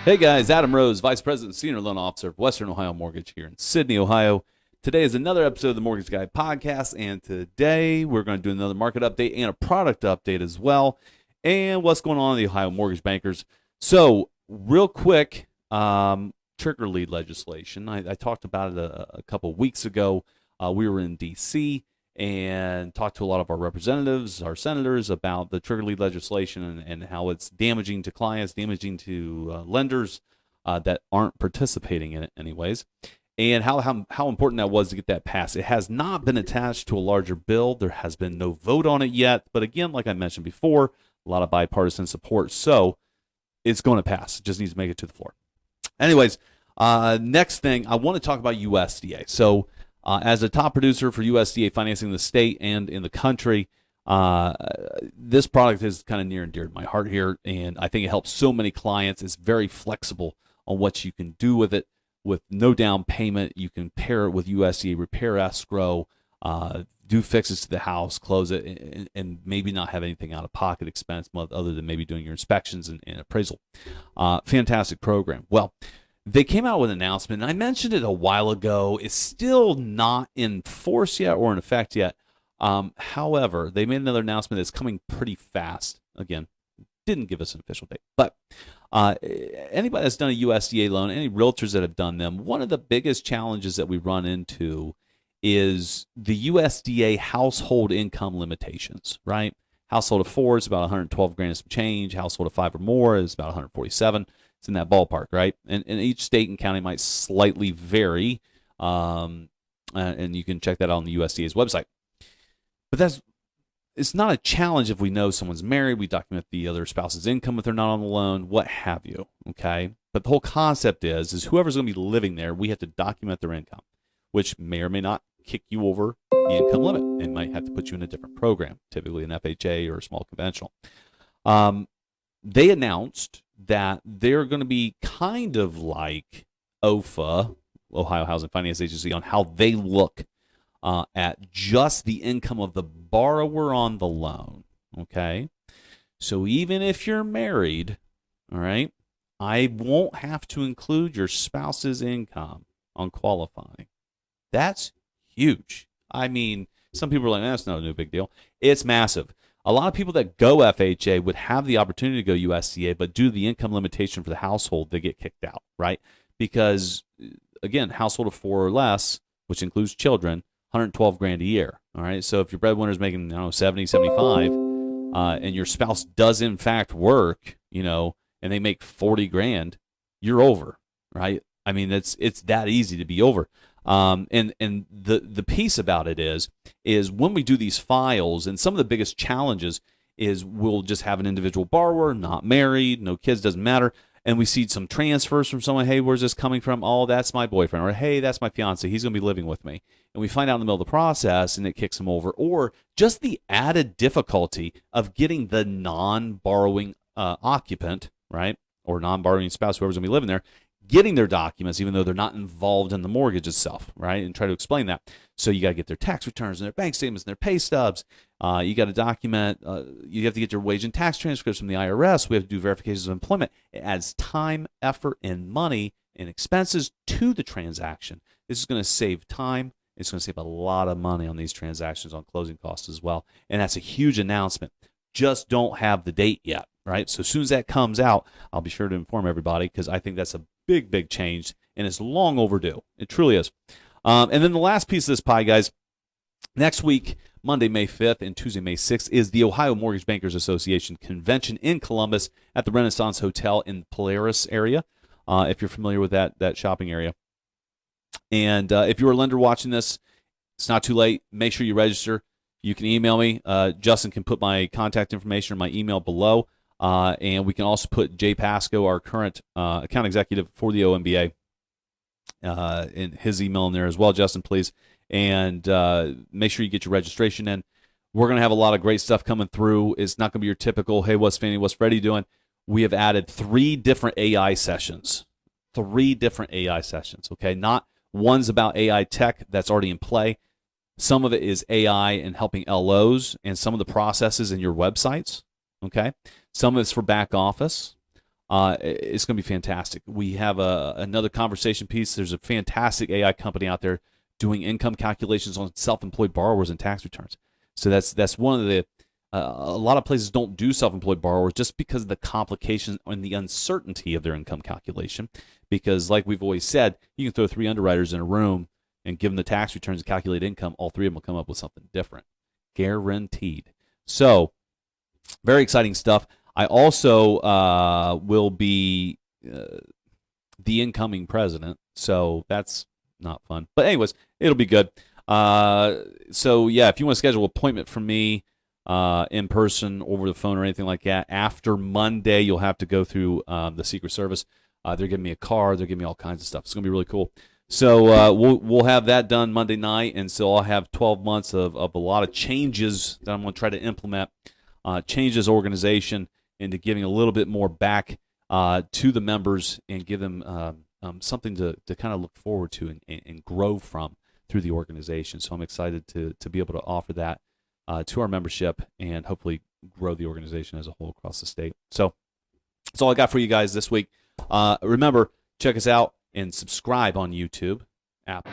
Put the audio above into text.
Hey guys, Adam Rose, Vice President, Senior Loan Officer of Western Ohio Mortgage here in Sydney, Ohio. Today is another episode of the Mortgage Guy podcast, and today we're going to do another market update and a product update as well, and what's going on in the Ohio mortgage bankers. So, real quick, trigger lead legislation. I talked about it a couple weeks ago. We were in D.C. and talked to a lot of our representatives, our senators, about the trigger lead legislation and how it's damaging to clients, damaging to lenders that aren't participating in it anyways, and how important that was to get that passed. It has not been attached to a larger bill. There has been no vote on it yet, but again, like I mentioned before, a lot of bipartisan support, so it's going to pass. It just needs to make it to the floor. Anyways, next thing, I want to talk about USDA. So, as a top producer for USDA financing in the state and in the country, this product is kind of near and dear to my heart here, and I think it helps so many clients. It's very flexible on what you can do with it. With no down payment, you can pair it with USDA Repair Escrow, do fixes to the house, close it, and maybe not have anything out-of-pocket expense other than maybe doing your inspections and appraisal. Fantastic program. Well, they came out with an announcement, and I mentioned it a while ago. It's still not in force yet or in effect yet. However, they made another announcement that's coming pretty fast. Again, didn't give us an official date. But anybody that's done a USDA loan, any realtors that have done them, one of the biggest challenges that we run into is the USDA household income limitations, right? Household of 4 is about 112 grand and some change. Household of 5 or more is about 147. It's in that ballpark, right? And each state and county might slightly vary, and you can check that out on the USDA's website. But it's not a challenge if we know someone's married, we document the other spouse's income if they're not on the loan, what have you, okay? But the whole concept is whoever's going to be living there, we have to document their income, which may or may not kick you over the income limit and might have to put you in a different program, typically an FHA or a small conventional. They announced that they're going to be kind of like OFA, Ohio Housing Finance Agency, on how they look at just the income of the borrower on the loan, okay? So even if you're married, all right, I won't have to include your spouse's income on qualifying. That's huge. I mean, some people are like, that's not a big deal. It's massive. A lot of people that go FHA would have the opportunity to go USDA, but due to the income limitation for the household, they get kicked out, right? Because, again, household of 4 or less, which includes children, 112 grand a year, all right? So if your breadwinner is making, 70, 75, and your spouse does, in fact, work, and they make 40 grand, you're over, right? I mean, it's that easy to be over. And the piece about it is when we do these files, and some of the biggest challenges is we'll just have an individual borrower, not married, no kids, doesn't matter, and we see some transfers from someone. Hey, where's this coming from? Oh, that's my boyfriend. Or hey, that's my fiance. He's going to be living with me. And we find out in the middle of the process, and it kicks him over. Or just the added difficulty of getting the non-borrowing occupant, right, or non-borrowing spouse, whoever's going to be living there, getting their documents, even though they're not involved in the mortgage itself, right? And try to explain that. So you got to get their tax returns and their bank statements and their pay stubs. You got to document. You have to get your wage and tax transcripts from the IRS. We have to do verifications of employment. It adds time, effort, and money and expenses to the transaction. This is going to save time. It's going to save a lot of money on these transactions on closing costs as well. And that's a huge announcement. Just don't have the date yet, right? So as soon as that comes out, I'll be sure to inform everybody, because I think that's a big change, and it's long overdue. It truly is. And then the last piece of this pie, guys, next week, Monday, May 5th and Tuesday, May 6th, is the Ohio Mortgage Bankers Association Convention in Columbus at the Renaissance Hotel in the Polaris area, if you're familiar with that shopping area. And if you're a lender watching this, it's not too late. Make sure you register. You can email me. Justin can put my contact information or my email below. And we can also put Jay Pasco, our current account executive for the OMBA, in his email in there as well, Justin, please. And make sure you get your registration in. We're going to have a lot of great stuff coming through. It's not going to be your typical, hey, what's Fannie, what's Freddie doing? We have added 3 different AI sessions. 3 different AI sessions, okay? Not one's about AI tech that's already in play. Some of it is AI and helping LOs and some of the processes in your websites, okay? Some of it's for back office. It's going to be fantastic. We have another conversation piece. There's a fantastic AI company out there doing income calculations on self-employed borrowers and tax returns. So that's one of the a lot of places don't do self-employed borrowers just because of the complications and the uncertainty of their income calculation. Because like we've always said, you can throw 3 underwriters in a room and give them the tax returns and calculate income. All 3 of them will come up with something different, guaranteed. So very exciting stuff. I also will be the incoming president, so that's not fun. But anyways, it'll be good. So yeah, if you want to schedule an appointment for me in person, over the phone, or anything like that, after Monday, you'll have to go through the Secret Service. They're giving me a card. They're giving me all kinds of stuff. It's going to be really cool. So we'll have that done Monday night, and so I'll have 12 months of a lot of changes that I'm going to try to implement, change this organization into giving a little bit more back to the members and give them something to kind of look forward to and grow from through the organization. So I'm excited to be able to offer that to our membership and hopefully grow the organization as a whole across the state. So that's all I got for you guys this week. Remember, check us out and subscribe on YouTube, Apple.